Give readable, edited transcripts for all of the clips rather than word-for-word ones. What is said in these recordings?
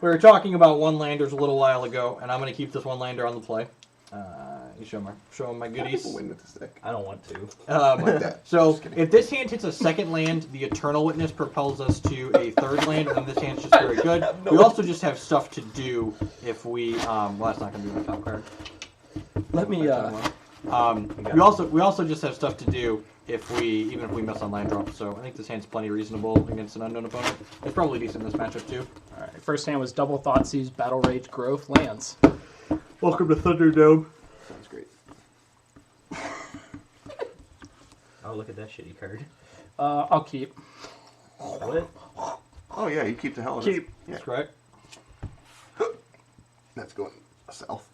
We were talking about one-landers a little while ago, and I'm going to keep this one-lander on the play. You show them my goodies. Win with this deck. I don't want to. Like that. So, if this hand hits a second land, the Eternal Witness propels us to a third land, and then this hand's just very good. We also just have stuff to do if we... well, that's not going to be my top card. Let me... we also just have stuff to do even if we miss on land drop. So I think this hand's plenty reasonable against an unknown opponent. It's probably decent in this matchup too. All right, first hand was Double Thoughtseize, Battle Rage, Growth, lands. Welcome to Thunderdome. Sounds great. Oh, look at that shitty card. I'll keep. What? Oh yeah, you keep the hell of it. Keep. Yeah. That's right. That's going south.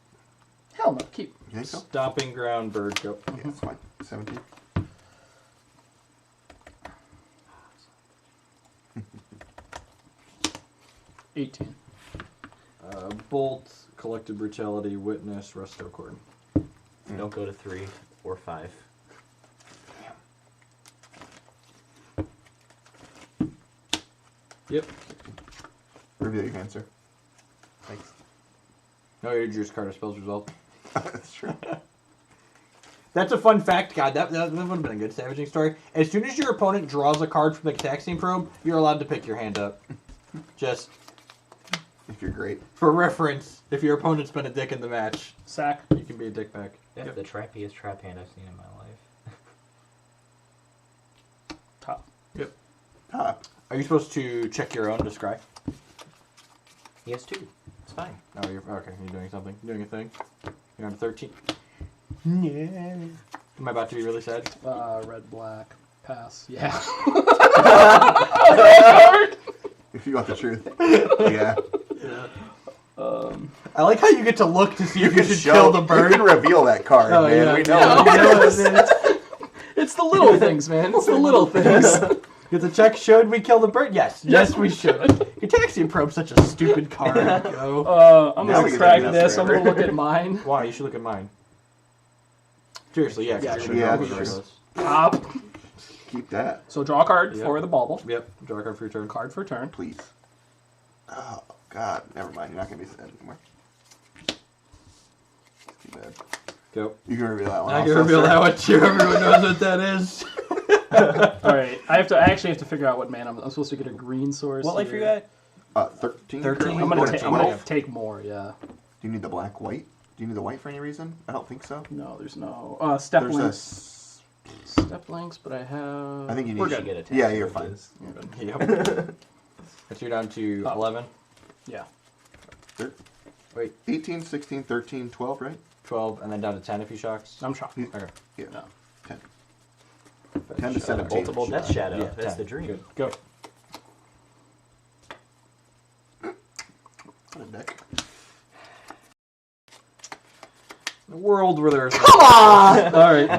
Hell no, keep. You think so? Stomping Ground Bird. Go. Yeah, that's fine. 17. Bolt, Collected Brutality, Witness, Resto Chord. Don't go to 3 or 5. Yep. Reveal your answer. Thanks. No, your juice card or spells result. That's true. That's a fun fact. God, that would have been a good savaging story. As soon as your opponent draws a card from the Taxing Probe, you're allowed to pick your hand up. Just If you're great. for reference, if your opponent's been a dick in the match, Sack. you can be a dick back. That's Yep. the trappiest trap hand I've seen in my life. Top. Yep. Top. Are you supposed to check your own to scry? He has 2. It's fine. Oh, you're okay. You're doing something. You're doing a thing. You're on 13. Yeah. Am I about to be really sad? Red, black. Pass. Yeah. If you want the truth. Yeah. Yeah. I like how you get to look to see if you should kill the You bird. can reveal that card, Oh, man. yeah. We know. It's the little things, man. It's the little things. If the check showed we kill the bird, yes, we should. Your Taxi Probe's such a stupid card. Go. I'm Now gonna we can crack do this this. I'm gonna forever. look at mine. Why? You should look at mine. Seriously, yeah. 'cause Yeah, you're sure. gonna Yeah, go sure. over those. Top. Keep that, So draw a card Yep. for the bauble. Yep. Draw a card for your turn. Card for turn. please. Oh, God. Never mind. You're not going to be sad anymore. It's too bad. Go. You can reveal that one. I can also, reveal sir. that one too. Everyone knows what that is. All right. I actually have to figure out what mana I'm supposed to get a green source. What life here. you got? 13. 13? I'm Going gonna, to I'm gonna 12. take more. Yeah. Do you need the black white? Do you need the white for any reason? I don't think so. No, there's no step There's links. Step links, but I have. I think you need. We're You good. get a tax Yeah, you're for fine. this. Yep. So you're down to Oh. 11, Yeah. Wait. 18, 16, 13, 12, right? 12, and then down to 10 if he shocks. I'm shocked. Okay. Yeah. No. 10. 10 to 17. Multiple Death Shadow. Yeah, That's 10. the dream. Good. Go. What a deck. A world where there's... Come on! All right.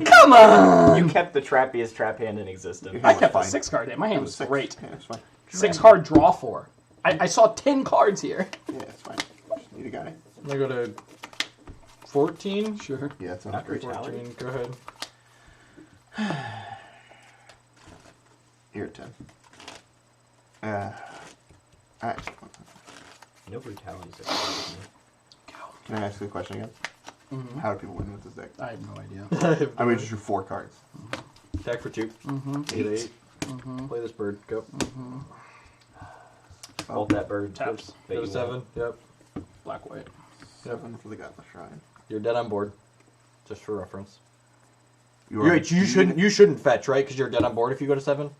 Come on! You kept the trappiest trap hand in existence. I kept Fine. a 6-card hand. My hand It was six. great. Yeah, it's fine. 6-card draw 4. I saw 10 cards here. Yeah, it's fine. Just need a guy. I'm going to go to 14. Sure. Yeah, that sounds Not great. great. 14, go ahead. You're at 10. Actually, No brutalities. can I ask you a question again? Mm-hmm. How do people win with this deck? I have no idea. I mean, just drew 4 cards. Attack for 2. Mm-hmm. 8. Play this bird. Go. Bolt that bird. Taps. Bet Go you to 7. won't. Yep. Black, white. 7 for the Godless Shrine. You're dead on board. Just for reference. You Wait, you shouldn't fetch, right? Because you're dead on board if you go to 7.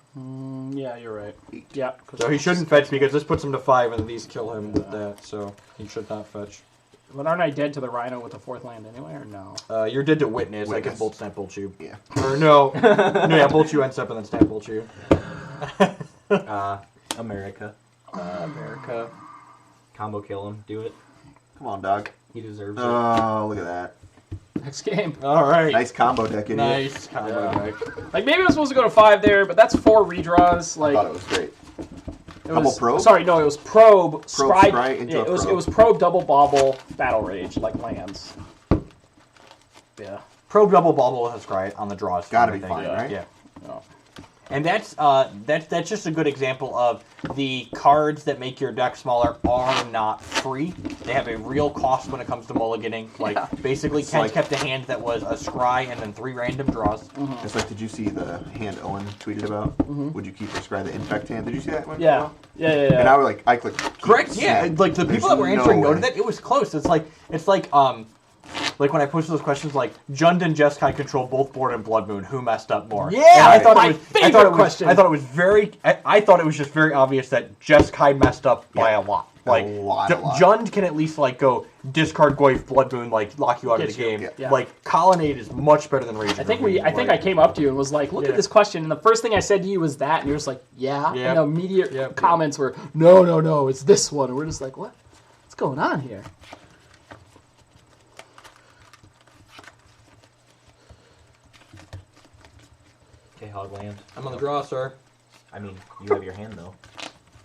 Yeah, you're right. 8. Yeah. So he shouldn't fetch because this puts him to 5 and these kill him with that. So he should not fetch. But aren't I dead to the Rhino with the 4th land anyway, or no? You're dead to Witness. I can Witness. bolt snap bolt you. Yeah. Or no. No, yeah, bolt you, end step, and then snap bolt you. America. America. Combo kill him. Do it. Come on, dog. He deserves it. Oh, look at that. Next game. All right. Nice combo deck, idiot. Nice combo Yeah. deck. Like, maybe I'm supposed to go to 5 there, but that's 4 redraws. I Like, thought it was great. it Double was, probe? Sorry, no, it was probe, scry, scry into yeah, a it was probe. probe, double bobble, battle rage, like lands. Yeah. Probe double bobble has scry on the draws. Gotta be I think. fine, right? Yeah. No. And that's just a good example of the cards that make your deck smaller are not free. They have a real cost when it comes to mulliganing. Like basically, It's Ken like- kept a hand that was a scry and then 3 random draws. It's like, did you see the hand Owen tweeted about? Would you keep or scry the infect hand? Did you see that one? Yeah. Yeah. And I clicked. keep, Correct. Yeah. snap. Like the There's people that were answering no no to way. that, it was close. It's like when I posted those questions, like Jund and Jeskai control both Board and Blood Moon. Who messed up more? Yeah, And I thought my it was, favorite question. I thought it was just very obvious that Jeskai messed up by a lot. Like lot. Jund can at least like go discard Goyf, Blood Moon, like lock you out of the Get you. game. Yeah. Like Colonnade is much better than Rage. I think I came up to you and was like, "Look at this question," and the first thing I said to you was that, and you're just like, "Yeah." Yeah. And the immediate Yeah. comments were, "No, it's this one," and we're just like, "What? What's going on here?" Okay, Hogland. I'm on the draw, sir. I mean, you have your hand though.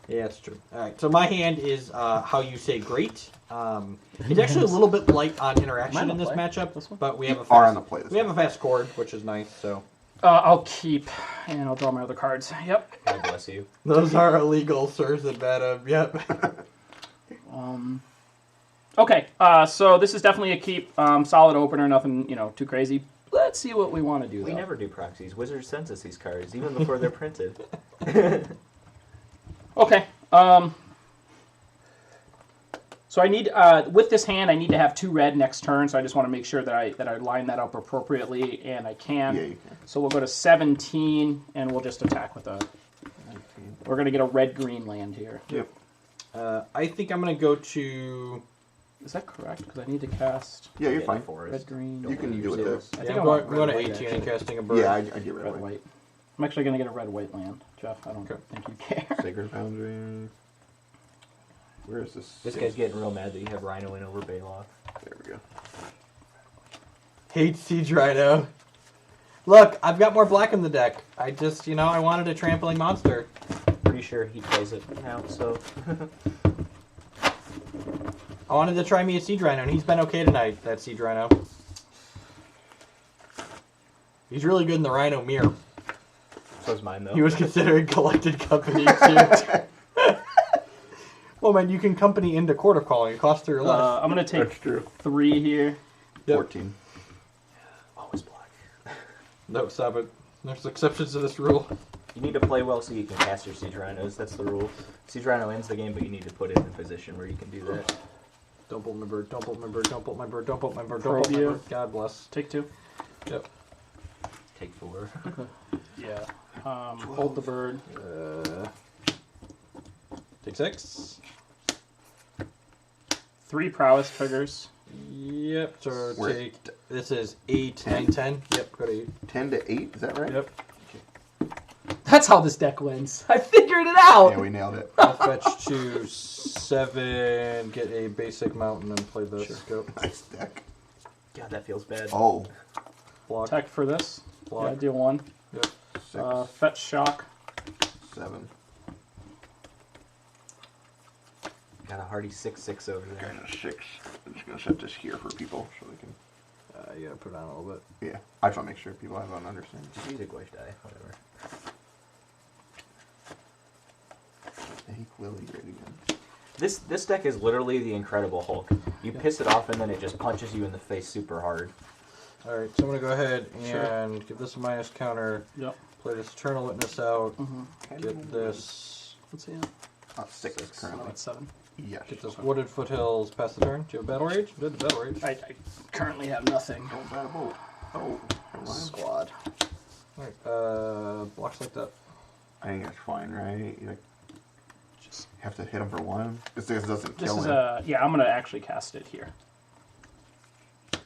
Yeah, that's true. All right, so my hand is how you say great. It's actually a little bit light on interaction Am I in this on play? matchup, This one? but we have a Are on fast, the play this we have a time. fast chord, which is nice. So I'll keep, and I'll draw my other cards. Yep. God bless you. those are illegal, sirs and madam. Yep. Okay. So this is definitely a keep. Solid opener. Nothing, too crazy. Let's see what we want to do. We though. never do proxies. Wizard sends us these cards even before they're printed. Okay. So I need with this hand I need to have 2 red next turn. So I just want to make sure that I line that up appropriately, and I can. Yeah, you can. So we'll go to 17, and we'll just attack with a. We're gonna get a red-green land here. Yep. I think I'm gonna go to. Is that correct? Because I need to cast Yeah, you're Get fine. the forest. red-green, You can do with this. I think Yeah, I I'm want going to red-white, 18 and actually. casting a bird. Yeah, I get rid of it. Red-white. I'm actually gonna get a red-white land, Jeff. I don't Okay. think you care. Sacred Foundry. Where is this? This guy's getting real mad that you have Rhino in over Bailoff. There we go. Hate Siege Rhino. Look, I've got more black in the deck. I just, I wanted a trampling monster. Pretty sure he plays it now, so. I wanted to try me a Siege Rhino, and he's been okay tonight, that Siege Rhino. He's really good in the Rhino mirror. So's mine though. He was considering collected company, too. Well, man, you can company into Court of Calling. It costs 3 or less. I'm gonna take That's true. 3 here. Yep. 14. Always black. No, stop it. There's exceptions to this rule. You need to play well so you can cast your Siege Rhinos. That's the rule. Siege Rhino ends the game, but you need to put it in a position where you can do that. Don't bolt my bird, don't bolt my bird, don't bolt my bird, don't bolt my bird, don't bolt my Probio. bird. God bless. Take 2. Yep. Take 4. Yeah. Hold the bird. Take 6. 3 prowess triggers. Yep. So We're take. This is 8, 9, 10. Yep. Go to 8. 10 to 8, is that right? Yep. That's how this deck wins. I figured it out. Yeah, we nailed it. I'll fetch to 7. Get a basic mountain and play this. Go. Nice deck. God, that feels bad. Oh, Block. Attack for this. Block. Yeah, deal 1. Yep. 6, Fetch shock. 7. Got a hearty 6/6 over there. Kind of 6. I'm just going to set this here for people so they can. You gotta put it on a little bit. Yeah, I just want to make sure people have an understanding. Just use a Goish die, whatever. Hey, Lily, great again. This deck is literally the Incredible Hulk. You piss it off and then it just punches you in the face super hard. Alright, so I'm gonna go ahead Sure. and give this a minus counter. Yep. Play this Eternal Witness out. Mm-hmm. Get this. Let's see. 6 currently. That's 7. Yes. Get this Wooded Foothills past the turn. Do you have Battle Rage? Did the Battle Rage. I currently have nothing. Oh, bad bolt. Oh, never mind. Squad. Alright, blocks like that. I think that's fine, right? You like, Just have to hit him for 1. This doesn't this kill is him. yeah. I'm gonna actually cast it here.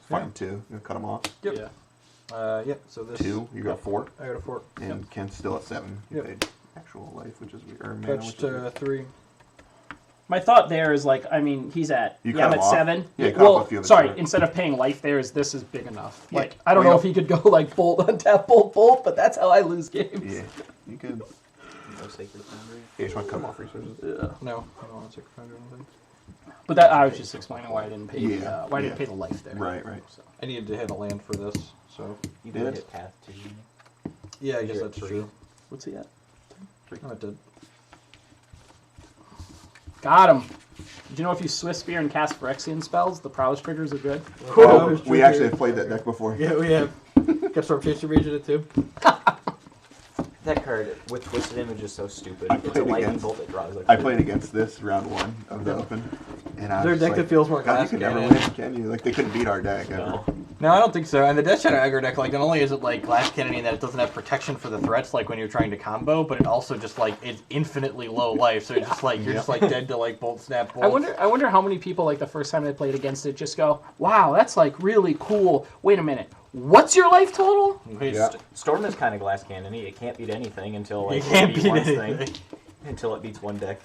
Fine, 2. You gonna cut him off. Yep. Yeah. Yep, so this. 2. You got 4. I got a 4. And Ken's still at 7. You Yep. paid actual life, which is weird. Or mana, Fetch which is to weird. 3. My thought there is like, I mean, he's at You yeah, cut I'm him at off? 7. Yeah, cut off well, a few of the sorry, turn. instead of paying life, there is this is big enough. Yeah. Like I don't Well, know you if he could go like bolt untap bolt, but that's how I lose games. Yeah, you could. No Sacred Foundry. You just want to cut him off resources. Yeah. No, I don't want to take a find or anything. But that I was just explaining why I didn't pay Yeah, why I didn't yeah. pay the life there. Right, right. So. I needed to hit a land for this, so. You did? did hit path too. Yeah, I guess You're at that's 3. true. What's he at? Oh, it did. Got him. Did you know if you Swift Spear and cast Phyrexian spells, the prowess triggers are good? Oh, we actually have played that deck before. Yeah, we have. Got Storm Chaser Rage in it too. That card with Twisted Image is so stupid. I It's a played lightning against- bolt that draws like I played against this round 1 of the Open. And I Is there a was deck like, that feels more God, you glass can never cannon? win, can you? Like, they couldn't beat our deck ever. No. No, I don't think so. And the Death Shadow aggro deck, like, not only is it like glass cannoning that it doesn't have protection for the threats, like when you're trying to combo, but it also just like it's infinitely low life. So it's just like you're just like dead to like bolt snap bolts. I wonder how many people like the first time they played against it just go, "Wow, that's like really cool." Wait a minute, what's your life total? Wait, Yeah. Storm is kind of glass cannony. It can't beat anything until like You can't it beats beat one's anything. thing. Until it beats one deck.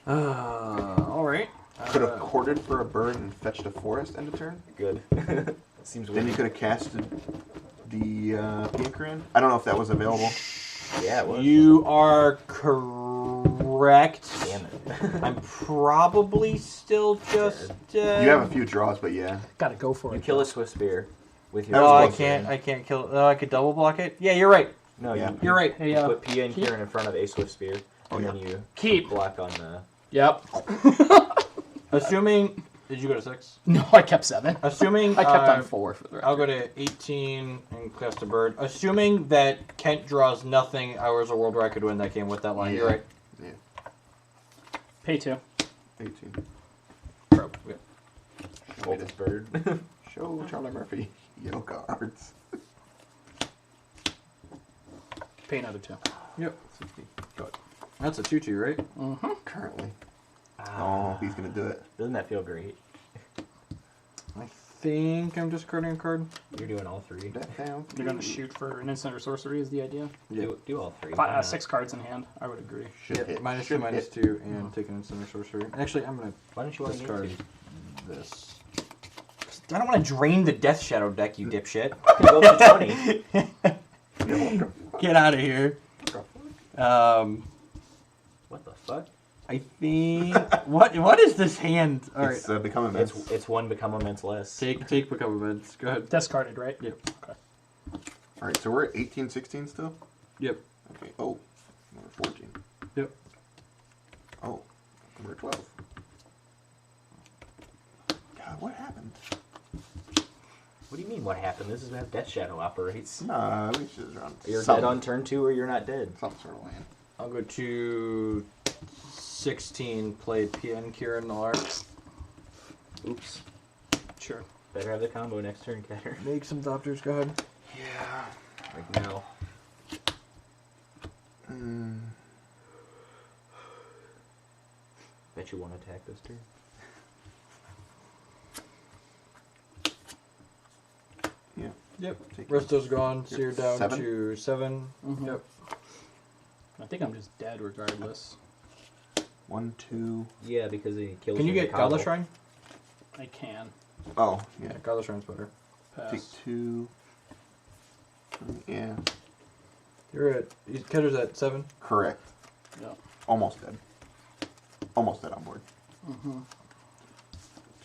All right. Could have corded for a burn and fetched a forest end of turn. Good. Seems Then weird. you could have casted the Pinkrin. I don't know if that was available. Yeah, it was. You are correct. Damn it. I'm probably still just dead. You have a few draws, but yeah. Got to go for You it. kill a Swift Spear with your. That No, was I close. can't. I can't kill. I could double block it. Yeah, you're right. No, Yeah. you, You're right. Hey, you put Pia and keep- Kieran in front of a Swift Spear, and then you Keep. block on the. Yep. Assuming. Did you go to 6? No, I kept 7. Assuming I kept on 4 for the I'll record. go to 18 and cast a bird. Assuming that Kent draws nothing, I was a world where I could win that game with that line. You're right. Yeah. Pay 2. 18. Probably. Bolt this bird. Show Charlie Murphy. Yo cards. Pay another 2. Yep. That's a 2/2, right? Mm-hmm. Currently. Oh, he's gonna do it. Doesn't that feel great? I think I'm discarding a card. You're doing all 3. That down. You're going to shoot for an instant or sorcery is the idea. Do all 3. 6 cards in hand. I would agree. Should Yep. hit. Minus Should 2, minus hit. 2, and take an instant or sorcery. Actually, I'm gonna Why don't you want to discard get this. I don't want to drain the Death Shadow deck, you dipshit. Go for 20. Get out of here. What the fuck? I think what is this hand? All right, It's become immense. It's one become immense less. take become events. Go ahead. Discarded, right? Yep. Okay. All right, so we're at 18, 16 still. Yep. Okay. Oh, we're 14. Yep. Oh, we're 12. God, what happened? What do you mean? What happened? This is how Death Shadow operates. Nah, we should have around. You're dead on turn 2, or you're not dead. some sort of land. I'll go to 16. Play PN Kieran Nalar. Oops. Sure. Better have the combo next turn, Catter. Make some doctors. Go ahead. Yeah. Like now. Bet you won't attack this turn. Yeah. Yep. Take Resto's gone, so you're down 7? to 7. Mhm. Yep. I think I'm just dead regardless. 1, 2. Yeah, because he kills Can you with get the combo. Godless Shrine? I can. Oh, yeah. Yeah, Godless Shrine's better. Take Pass. 2. Yeah. You're at Ketter's at 7. Correct. Yeah. Almost dead. Almost dead on board. Mm-hmm.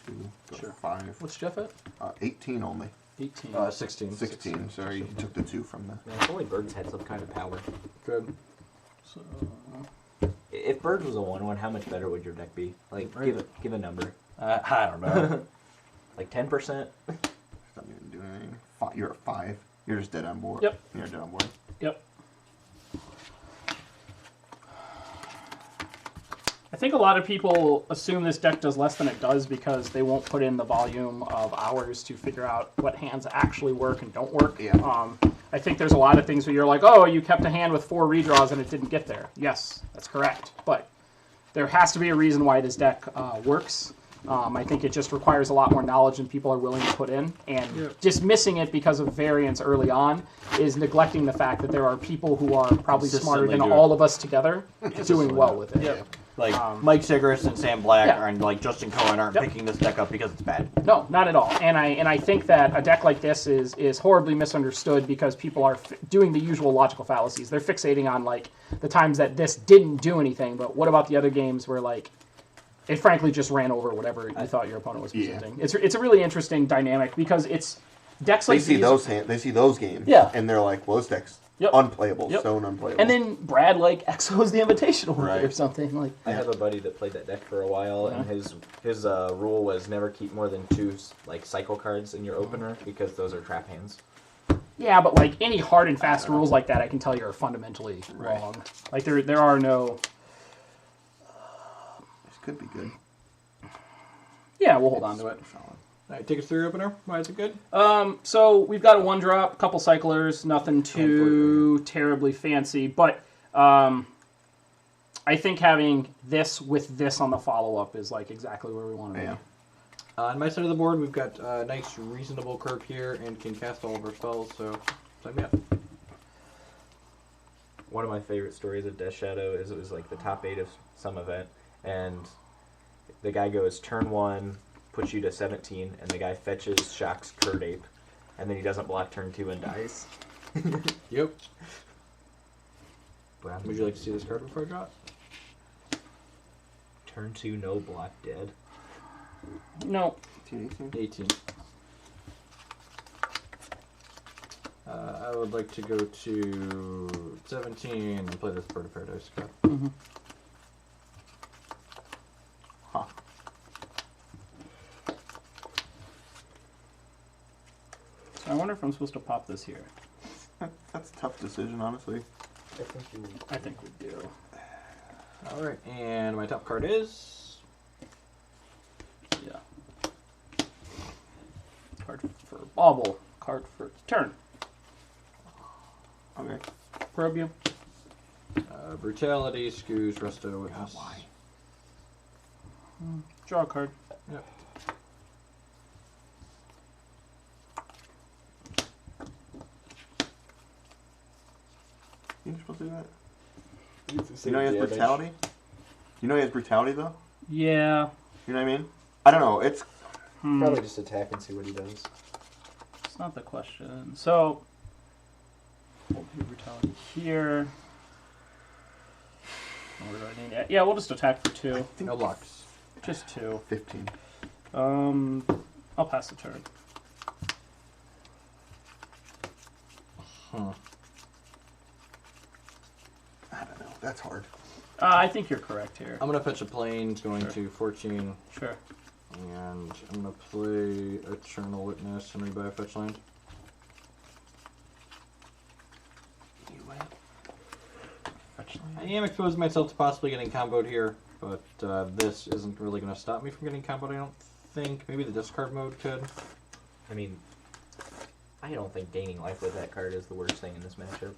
2, go Sure. 5. What's Jeff at? 18 only. 18. 16. 16. Sorry, you took the 2 from the. Man, if only Birds had some kind of power. Good. So, If Birds was a 1/1, how much better would your deck be? Like, Right. give a number. I don't know. Like 10%? Not even doing anything. You're at 5. You're just dead on board. Yep. You're dead on board. Yep. I think a lot of people assume this deck does less than it does because they won't put in the volume of hours to figure out what hands actually work and don't work. Yeah. I think there's a lot of things where you're like, oh, you kept a hand with 4 redraws and it didn't get there. Yes, that's correct. But there has to be a reason why this deck works. I think it just requires a lot more knowledge than people are willing to put in. And dismissing it because of variance early on is neglecting the fact that there are people who are probably smarter than Consistently do it. all of us together doing well with it. Yep. Like Mike Sigrist and Sam Black Yeah. and like Justin Cohen aren't picking this deck up because it's bad. No, not at all. And I think that a deck like this is horribly misunderstood because people are doing the usual logical fallacies. They're fixating on like the times that this didn't do anything, but what about the other games where like it frankly just ran over whatever you thought your opponent was presenting? It's a really interesting dynamic because it's decks They like see these. those they see those games. Yeah. And they're like, well, this deck's Yep. unplayable, Yep. stone unplayable. And then Brad like exos the Invitational with it or Right. something like. I have a buddy that played that deck for a while, and his rule was never keep more than 2 like cycle cards in your opener because those are trap hands. Yeah, but like any hard and fast rules like that, I can tell you are fundamentally wrong. Like there are no. This could be good. Yeah, we'll hold on to it. All right, take us through your opener. Why is it good? So we've got a 1-drop, couple cyclers, nothing too terribly fancy, but I think having this with this on the follow-up is like exactly where we want to be. Yeah. On my side of the board, we've got a nice, reasonable curve here and can cast all of our spells, so sign me up. One of my favorite stories of Death Shadow is it was like the top 8 of some event, and the guy goes turn 1, puts you to 17, and the guy fetches, shocks Chord Ape, and then he doesn't block turn 2 and dies. Yep. Would you like to see this card before I draw it? Turn 2, no block, dead. No. 18. I would like to go to 17 and play this Bird of Paradise card. Mm-hmm. Huh. So I wonder if I'm supposed to pop this here. That's a tough decision, honestly. I think we do. All right, and my top card is Yeah. Card for bauble. Card for turn. Okay. Probe you. Brutality, Scoos, Resto, Witness. Why? Draw a card. Yep. You're supposed to do that? You know he has brutality? You know he has brutality, though? Yeah. You know what I mean? I don't know. It's Probably just attack and see what he does. It's not the question. So, we'll do brutality here. What do I need? Yeah, we'll just attack for 2. No blocks. Just 2. 15. I'll pass the turn. Huh. I don't know. That's hard. I think you're correct here. I'm gonna fetch a plane, going Sure. to 14, Sure. and I'm gonna play Eternal Witness and rebuy a fetch land. You went. Fetch I land. am exposing myself to possibly getting comboed here, but this isn't really gonna stop me from getting comboed. I don't think. Maybe the discard mode could. I mean, I don't think gaining life with that card is the worst thing in this matchup.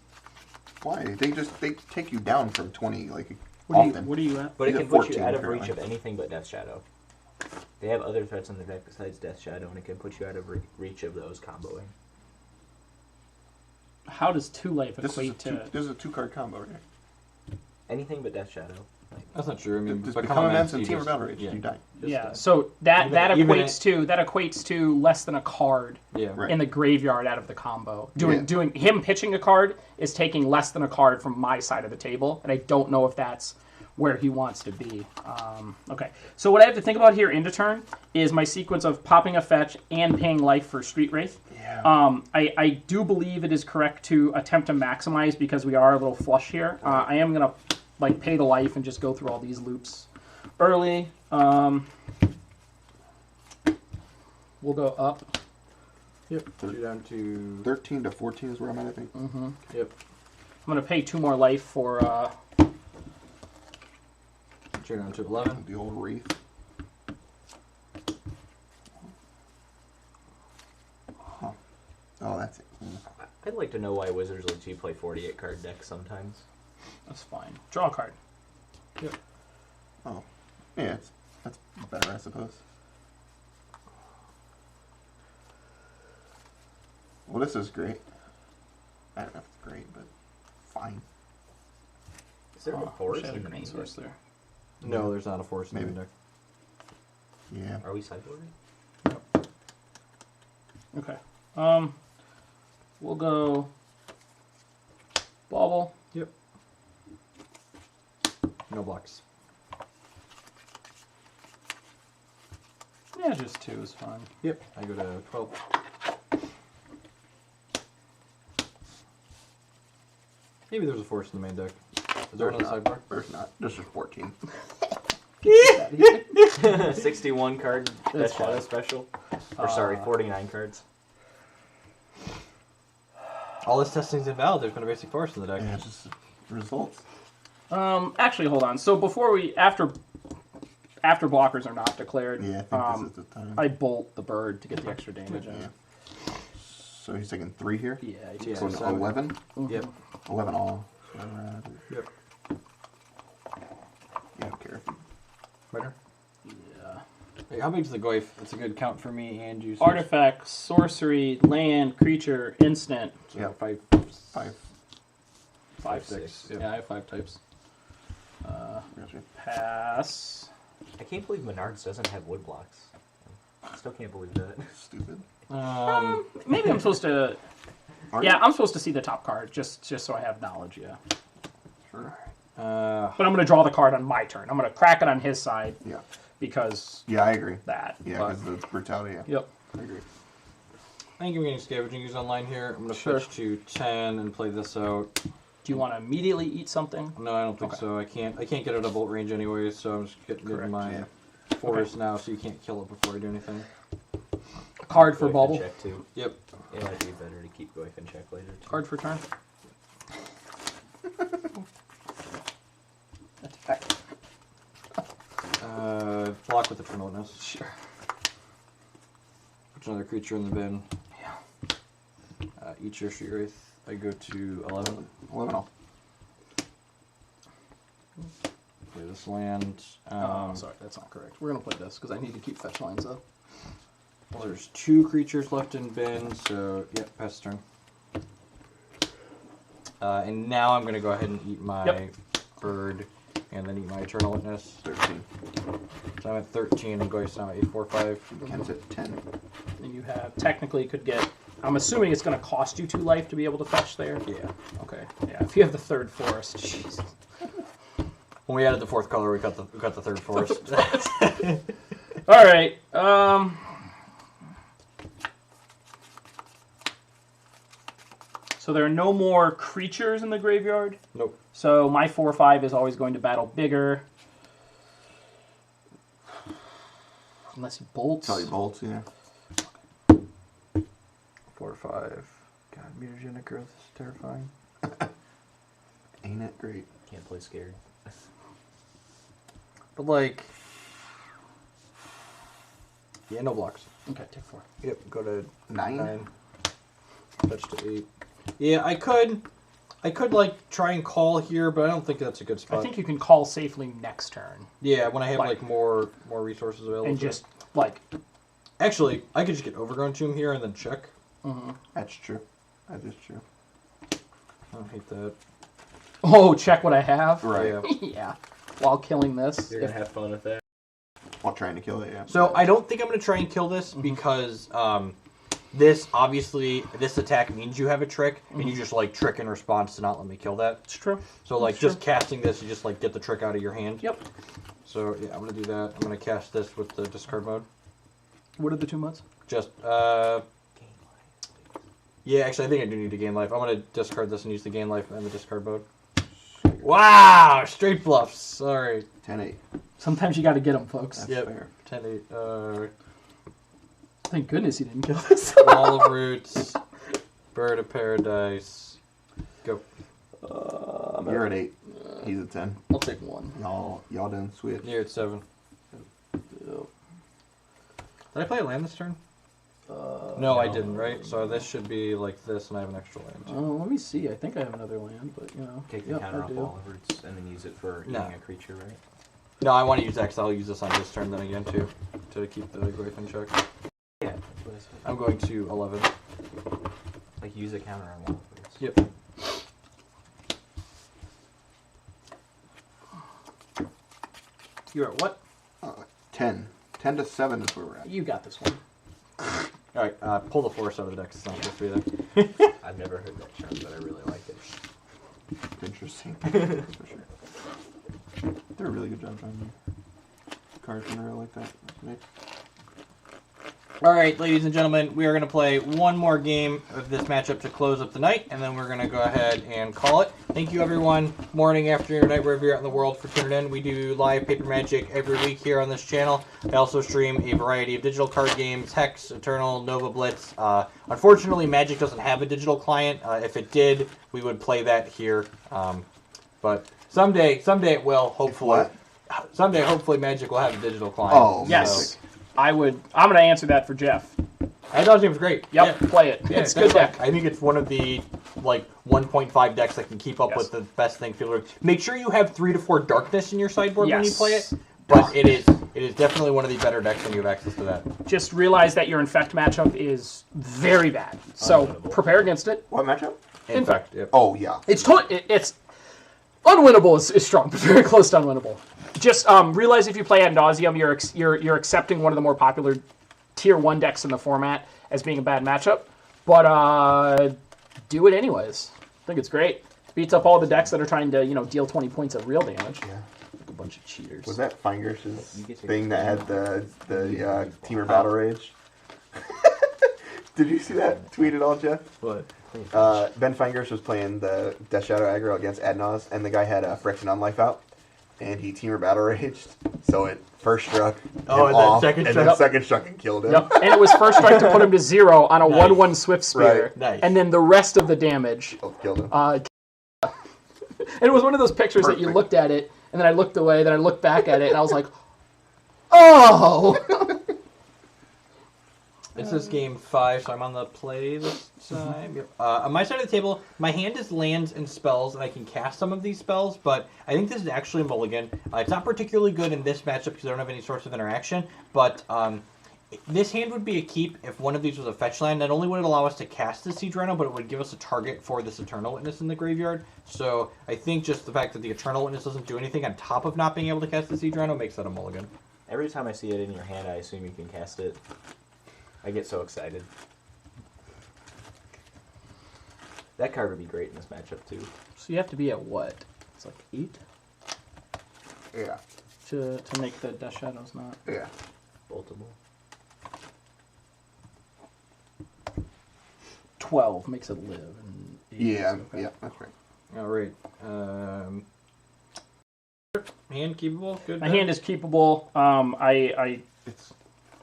Why? They take you down from 20 like What often. are you at? But it He's can at put you 14 out of currently. reach of anything but Death Shadow. They have other threats on their deck besides Death Shadow, and it can put you out of reach of those comboing. How does 2 life This equate to? is a 2-card combo right here. Anything but Death Shadow. Like, That's not true. I mean, Just but become immense and you team just- rebel rage. Yeah. You die. just, Yeah. So that Even equates to less than a card Yeah. Right. in the graveyard out of the combo. Yeah. Doing him pitching a card is taking less than a card from my side of the table, and I don't know if that's where he wants to be. Okay, so what I have to think about here into turn is my sequence of popping a fetch and paying life for Street Wraith. Yeah. I do believe it is correct to attempt to maximize because we are a little flush here. I am gonna like pay the life and just go through all these loops early. We'll go up. Yep. You're down to 13 to 14 is where I'm at, I think. Yep. I'm gonna pay 2 more life for. You're down to 11. The old wreath. Huh. Oh, that's it. I'd like to know why Wizards let you play 48 card decks sometimes. That's fine. Draw a card. Oh. Yeah, that's better, I suppose. Well, this is great. I don't know if it's great, but fine. Is there a Wish forest I had a in the green main source deck? there. No, there's not a force in the Maybe. deck. Yeah. Are we sideboarding? Okay. We'll go bauble. Yep. No blocks. Yeah, just 2 is fine. Yep. I go to 12. Maybe there's a force in the main deck. Is there one on the sidebar? There's not. This is 14. 61 card Death Shadow special. Or sorry, 49 cards. All this testing's invalid. There's been a basic force in the deck. Yeah, it's just results. Actually, hold on. So before after blockers are not declared, Yeah, I think this is the time. I bolt the bird to get the extra damage in. Yeah. So he's taking 3 here? Yeah, he Yeah. takes So 11? Yep. 11 all. So, Yep. yeah, I don't care if you... Better. Yeah. Hey, how big's the goif? That's a good count for me and you. Artifact, sorcery, land, creature, instant. So Yeah. 5. 5. 5, 6. 6. Yep. Yeah, I have 5 types. Gotcha. Pass. I can't believe Menards doesn't have wood blocks. I still can't believe that. Stupid. Maybe I'm supposed to. Are Yeah, you? I'm supposed to see the top card just so I have knowledge. Yeah. Sure. But I'm going to draw the card on my turn. I'm going to crack it on his side Yeah. because Yeah, I agree. that. Yeah, but- because the brutality, yeah. Yep. I agree. I think I'm getting scavenging use online here. I'm gonna Sure. switch to 10 and play this out. Do you want to immediately eat something? No, I don't think Okay. so. I can't get it at bolt range anyway, so I'm just getting rid of Correct, my yeah. forest now, so you can't kill it before I do anything. Card for Goif in bubble. check too. Yep. Yeah, it'd be better to keep Goif in check later. Too. Card for turn. Attack. Block with Eternal Witness. Sure. Put another creature in the bin. Yeah. Each your Street Wraith. I go to 11. 11 all. Play this land. Sorry, that's not correct. We're going to play this because I need to keep fetch lines up. Well, there's 2 creatures left in bin, so yeah, pass turn. And now I'm going to go ahead and eat my bird, and then eat my Eternal Witness. 13. So I'm at 13, and Goif's now at 8, 4, 5. Ken's at 10. And you have technically could get. I'm assuming it's going to cost you 2 life to be able to fetch there. Yeah. Okay. Yeah. If you have the 3rd forest, Jesus. When we added the 4th color, we got the 3rd forest. All right. So there are no more creatures in the graveyard. Nope. So my 4/5 is always going to battle bigger. Unless he bolts. Tell you bolts, yeah. 4, 5. God, mutagenic growth is terrifying. Ain't it great? Can't play scared. But like, yeah, no blocks. Okay, take 4. Yep, go to 9? 9. Fetch to 8. Yeah, I could like try and call here, but I don't think that's a good spot. I think you can call safely next turn Yeah, when I have Like- like more resources available. and to me. just like. Actually, I could just get Overgrown Tomb here and then check. That's true. That is true. I don't hate that. Oh, check what I have. Right. Yeah. Yeah. While killing this. You're gonna have fun with that. While trying to kill it, yeah. So I don't think I'm going to try and kill this because this attack means you have a trick, and you just like trick in response to not let me kill that. It's true. So like That's just casting this, you just like get the trick out of your hand. Yep. So yeah, I'm going to do that. I'm going to cast this with the discard mode. What are the 2 modes? Just yeah, actually I think I do need to gain life. I'm going to discard this and use the gain life and the discard mode. Wow, straight bluffs. Sorry. 10-8. Sometimes you got to get them, folks. That's Yep. fair. 10-8. Thank goodness you didn't kill this. Wall of Roots. Bird of Paradise. Go. You're at 8. He's at 10. I'll take 1. Y'all done switch. You're at 7. Did I play a land this turn? No, I didn't, right? So this should be like this, and I have an extra land. Let me see. I think I have another land, but you know. Take the yeah, counter I off do. all of roots and then use it for eating No. a creature, right? No, I want to use X. I'll use this on this turn then again, too, to keep the Goif in check. Yeah. That's what I said. I'm going to 11. Like use a counter on all of roots. Yep. You're at what? 10. 10 to 7 is where we're at. You got this one. Alright, pull the force out of the deck. It's not supposed to be there. I've never heard that term, but I really like it. Interesting. For sure. They're a really good job on cards in a row like that. Nice. All right, ladies and gentlemen, we are going to play one more game of this matchup to close up the night, and then we're going to go ahead and call it. Thank you, everyone, morning, afternoon, night, wherever you're at in the world, for tuning in. We do live Paper Magic every week here on this channel. I also stream a variety of digital card games, Hex, Eternal, Nova Blitz. Unfortunately, Magic doesn't have a digital client. If it did, we would play that here. But someday it will, hopefully. What? Someday, hopefully, Magic will have a digital client. Oh, Yes. So. I'm going to answer that for Jeff. I thought it was great. Yep, Yeah. play it. Yeah, It's a good deck. I think it's one of the 1.5 decks that can keep up with the best thing. Make sure you have 3 to 4 darkness in your sideboard when you play it. But it is definitely one of the better decks when you have access to that. Just realize that your Infect matchup is very bad. So prepare against it. What matchup? Infect. Yep. Oh, yeah. It's unwinnable is strong, but very close to unwinnable. Just realize if you play Ad Nauseam, you're accepting one of the more popular Tier 1 decks in the format as being a bad matchup. But do it anyways. I think it's great. Beats up all the decks that are trying to deal 20 points of real damage. Yeah. Like a bunch of cheaters. Was that Feinger's thing that had the Teamer Battle Rage? Did you see that tweet at all, Jeff? What? Ben Feingers was playing the Death Shadow aggro against Adnaz, and the guy had a Friction on life out, and he Teamer Battle Raged, so it first struck him off, second and struck? then second struck and killed him. Yep. And it was first strike to put him to 0 on a Nice. 1/1 Swift Spear. Right. Nice. And then the rest of the damage. Both killed him. And it was one of those pictures that you Perfect. looked at it, and then I looked away, then I looked back at it, and I was like, oh! This is game 5, so I'm on the play this time. Yep. On my side of the table, my hand is lands and spells, and I can cast some of these spells, but I think this is actually a mulligan. It's not particularly good in this matchup because I don't have any sorts of interaction, but this hand would be a keep if one of these was a fetch land. Not only would it allow us to cast the Siege Rhino, but it would give us a target for this Eternal Witness in the graveyard. So I think just the fact that the Eternal Witness doesn't do anything on top of not being able to cast the Siege Rhino makes that a mulligan. Every time I see it in your hand, I assume you can cast it. I get so excited. That card would be great in this matchup, too. So you have to be at what? It's like 8 Yeah. to make the Death Shadows not. Yeah. Multiple. 12 makes it live. And 8 Yeah, okay. yeah, that's right. All right. Hand keepable? Good. My hand is keepable.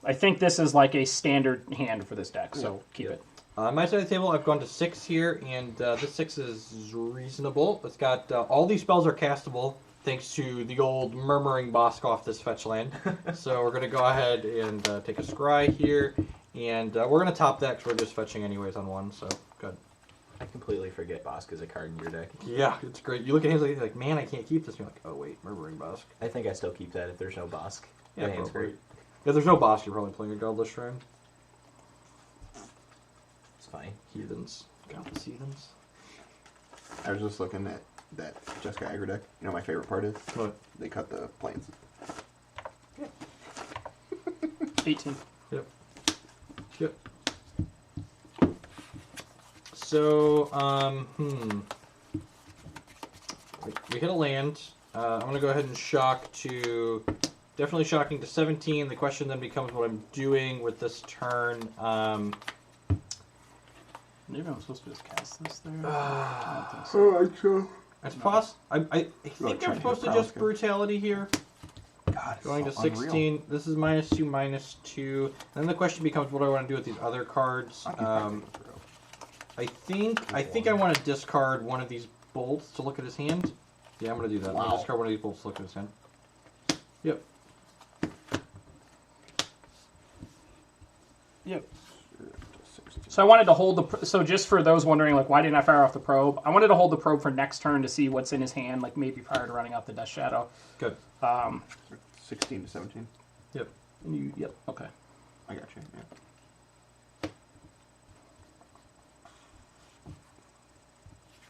I think this is like a standard hand for this deck, so keep it. On my side of the table, I've gone to 6 here, and this 6 is reasonable. It's got all these spells are castable thanks to the old Murmuring Bosk off this fetch land. So we're going to go ahead and take a scry here, and we're going to top that because we're just fetching anyways on 1, so good. I completely forget Bosk is a card in your deck. Yeah, it's great. You look at hands like, man, I can't keep this. And you're like, oh wait, Murmuring Bosk. I think I still keep that if there's no Bosk. Yeah, That hand's probably. great. If there's no Bosk, you're probably playing a Godless Shrine. It's fine. Heathens. Godless Heathens. I was just looking at that Jessica aggro deck. You know my favorite part is? What? They cut the planes. 18. Yep. Yep. So, we hit a land. I'm going to go ahead and shock to... Definitely shocking to 17. The question then becomes what I'm doing with this turn. Maybe I'm supposed to just cast this there? I like so. That's I think I'm supposed to just Brutality here. God, Going to so 16. unreal. This is -2, -2. Then the question becomes what do I want to do with these other cards. I think I want to discard one of these bolts to look at his hand. Yeah, I'm going to do that. I'm going to discard one of these bolts to look at his hand. Yep. Yep. So I wanted to hold the... So just for those wondering, like, why didn't I fire off the probe? I wanted to hold the probe for next turn to see what's in his hand, like maybe prior to running out the Death Shadow. Good. 16 to 17. Yep. Yep, okay. I got you. Yeah.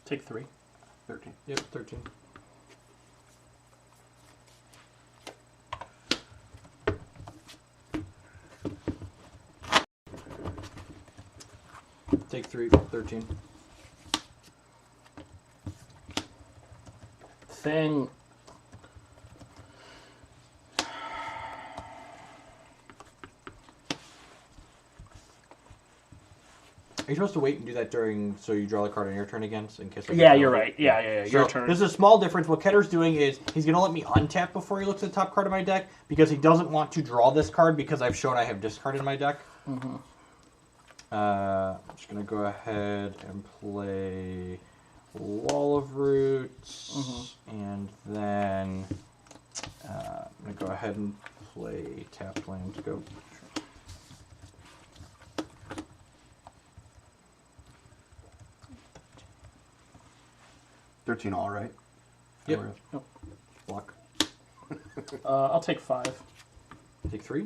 Take 3. 13. Yep, 13. Take 3, 13. Thing. Are you supposed to wait and do that so you draw the card on your turn again? In case Yeah, you're right. Yeah. Your turn. There's a small difference. What Ketter's doing is he's going to let me untap before he looks at the top card of my deck because he doesn't want to draw this card because I've shown I have discard in my deck. Mm-hmm. I'm just going to go ahead and play Wall of Roots, and then I'm going to go ahead and play Tap Land to go. 13 all, right? Yep. Yep. Block. I'll take 5. Take 3.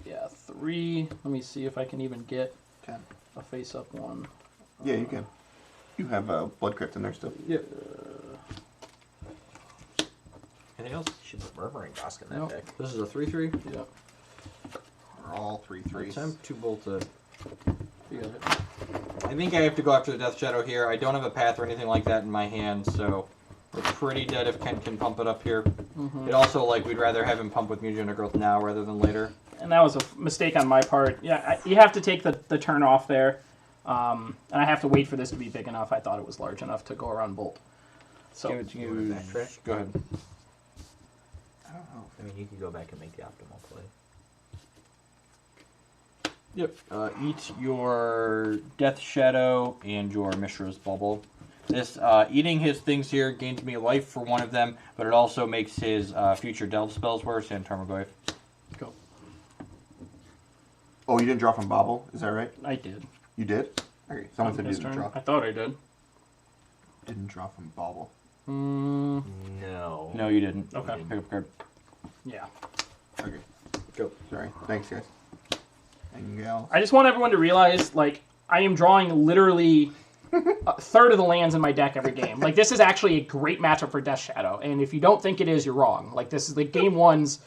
Yeah, 3. Let me see if I can even get 10. a face-up one. Yeah, you can. You have Blood Crypt in there still. Yep. Anything else? You should put Murmuring Dusk in that Nope. deck. This is a 3/3. Yep. Are all 3/3s. Attempt to bolt it. You got it. I think I have to go after the Death Shadow here. I don't have a path or anything like that in my hand, so we're pretty dead if Kent can pump it up here. It also, we'd rather have him pump with Mutagen Growth now rather than later. And that was a mistake on my part. Yeah, you have to take the turn off there. And I have to wait for this to be big enough. I thought it was large enough to go around Bolt. So Go ahead. I don't know. I mean, you could go back and make the optimal play. Yep. Eat your Death Shadow and your Mishra's Bubble. This eating his things here gains me life for one of them, but it also makes his future delve spells worse and Tarmogoyf. go. Oh, you didn't draw from Bobble? Is that right? I did. You did? Okay. Someone said you This didn't turn? draw. I thought I did. Didn't draw from Bobble. No. No, you didn't. Okay. Pick up a card. Yeah. Okay. Go. Sorry. Thanks, guys. And gals. I just want everyone to realize, I am drawing literally a third of the lands in my deck every game. This is actually a great matchup for Death Shadow, and if you don't think it is, you're wrong. This is game ones.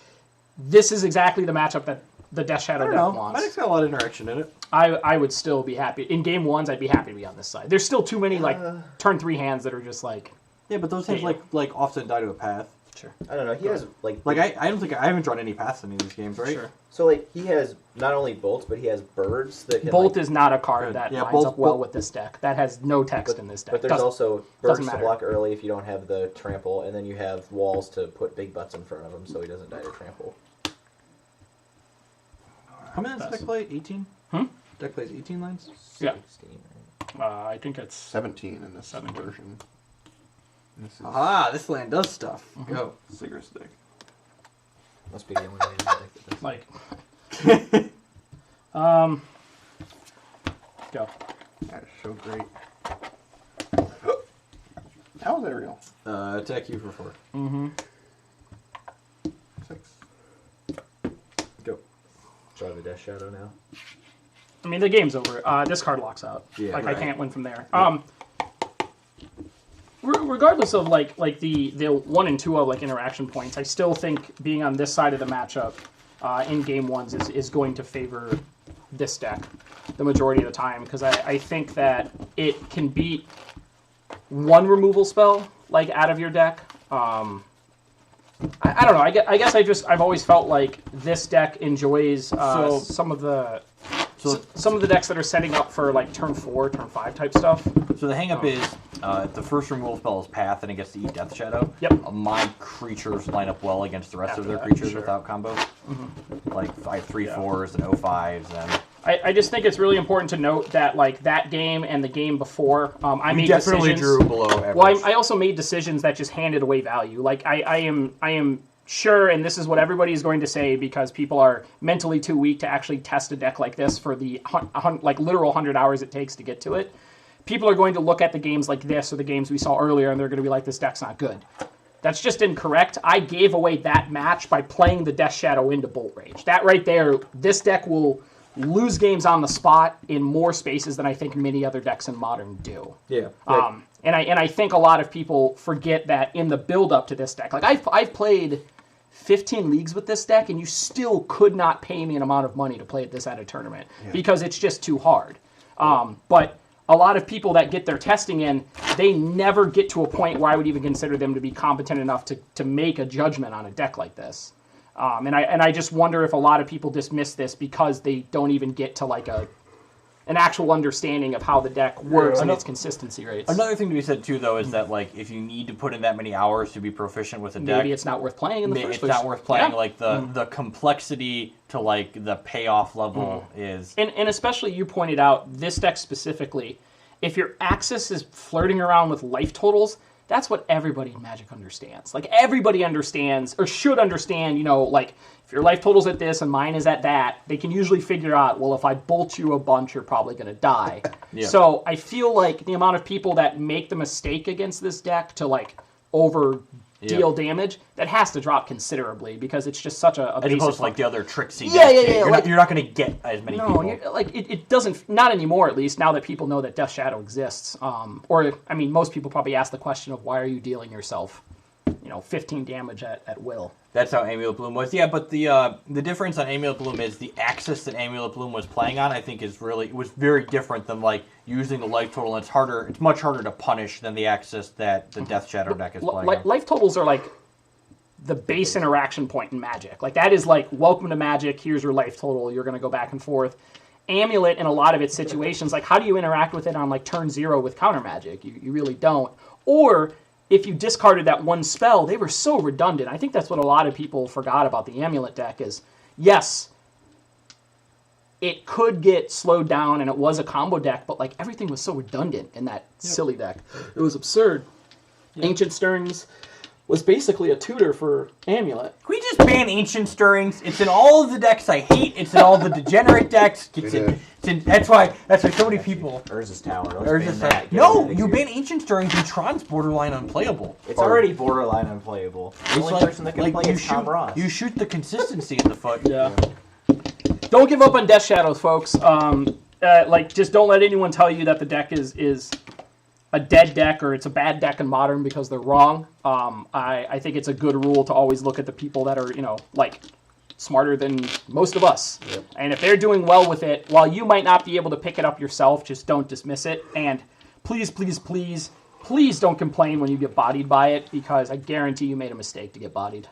This is exactly the matchup that the Death Shadow deck My wants. deck's got a lot of interaction in it. I would still be happy. In game ones, I'd be happy to be on this side. There's still too many, turn 3 hands that are just Yeah, but those things often die to a path. Sure. I don't know. He has I don't think I haven't drawn any paths in any of these games, right? Sure. So he has not only bolts, but he has birds that can Bolt is not a card Good. that Yeah, lines Bolt- up well Bolt- with this deck. That has no text in this deck. But there's Doesn't- also doesn't birds to matter. block early if you don't have the trample, and then you have walls to put big butts in front of him so he doesn't die to trample. How many does Pass. deck play? 18? Hmm? Deck plays 18 lines? Yeah. 16, right? I think it's 17 in this 17. version. This is Ah, this land does stuff. Go. Cigarettes deck. Must be the only way in the deck that does. Go. That is so great. How is that real? Attack you for 4. Mm-hmm. 6. Go. Draw the Death Shadow now. I mean, the game's over. This card locks out. Yeah, I right. can't win from there. Regardless of the 1 and 2 of interaction points, I still think being on this side of the matchup in game ones is going to favor this deck the majority of the time, because I think that it can beat one removal spell out of your deck. I don't know. I guess I've always felt like this deck enjoys some of the decks that are setting up for turn 4, turn 5 type stuff. So the hang-up is the first removal spell is Path, and it gets to eat Death Shadow. Yep. My creatures line up well against the rest After of their that, creatures sure. without combo. I have 3/4s and 05s, and I just think it's really important to note that that game and the game before, I made definitely decisions. drew below average. Well, I also made decisions that just handed away value. I am sure, and this is what everybody is going to say because people are mentally too weak to actually test a deck like this for the literal 100 hours it takes to get to it. People are going to look at the games like this or the games we saw earlier, and they're going to be like, this deck's not good. That's just incorrect. I gave away that match by playing the Death Shadow into Bolt Rage. That right there, this deck will lose games on the spot in more spaces than I think many other decks in Modern do. yeah. And I think a lot of people forget that in the build-up to this deck. I've played 15 leagues with this deck, and you still could not pay me an amount of money to play this at a tournament because it's just too hard. But a lot of people that get their testing in, they never get to a point where I would even consider them to be competent enough to make a judgment on a deck like this. And I just wonder if a lot of people dismiss this because they don't even get to an actual understanding of how the deck works and Ano- its consistency rates. Another thing to be said too, though, is that like if you need to put in that many hours to be proficient with a deck, Maybe it's not worth playing in the first it's place. not worth playing. Yeah. Like the complexity to like the payoff level is. And especially you pointed out, this deck specifically, if your Axis is flirting around with life totals, that's what everybody in Magic understands. Like, everybody understands, or should understand, you know, like, if your life total's at this and mine is at that, they can usually figure out, well, if I bolt you a bunch, you're probably going to die. Yeah. So I feel like the amount of people that make the mistake against this deck to, like, over deal damage, that has to drop considerably because it's just such a As basic opposed to like the other tricksy. Yeah, decks. yeah, You're, like- you're not going to get as many No, people. you're, like it doesn't. Not anymore, at least. Now that people know that Death Shadow exists, or I mean, most people probably ask the question of why are you dealing yourself, 15 damage at will. That's how Amulet Bloom was. Yeah, but the difference on Amulet Bloom is the axis that Amulet Bloom was playing on. I think was very different than like using the life total. And it's much harder to punish than the axis that the Death Shadow deck is playing. on. Life totals are like the base interaction point in Magic. Like, that is like, welcome to Magic. Here's your life total. You're going to go back and forth. Amulet, in a lot of its situations, like, how do you interact with it on like turn 0 with counter Magic? You really don't. Or if you discarded that one spell, they were so redundant. I think that's what a lot of people forgot about the Amulet deck is, yes, it could get slowed down and it was a combo deck, but like everything was so redundant in that silly deck. It was absurd. Ancient Stirrings was basically a tutor for Amulet. Can we just ban Ancient Stirrings? It's in all of the decks I hate. It's in all the degenerate decks. That's why so many people. Urza's Tower. Let's Urza's ban Tower. that. Get No, rid of you it. ban Ancient Stirrings and Tron's borderline unplayable. It's already borderline unplayable. The only person that can play is Tom Ross. You shoot the consistency in the foot. Yeah. Don't give up on Death Shadows, folks. Just don't let anyone tell you that the deck is a dead deck or it's a bad deck in Modern because they're wrong. I think it's a good rule to always look at the people that are, smarter than most of us. Yep. And if they're doing well with it, while you might not be able to pick it up yourself, just don't dismiss it. And please, please, please, please don't complain when you get bodied by it because I guarantee you made a mistake to get bodied.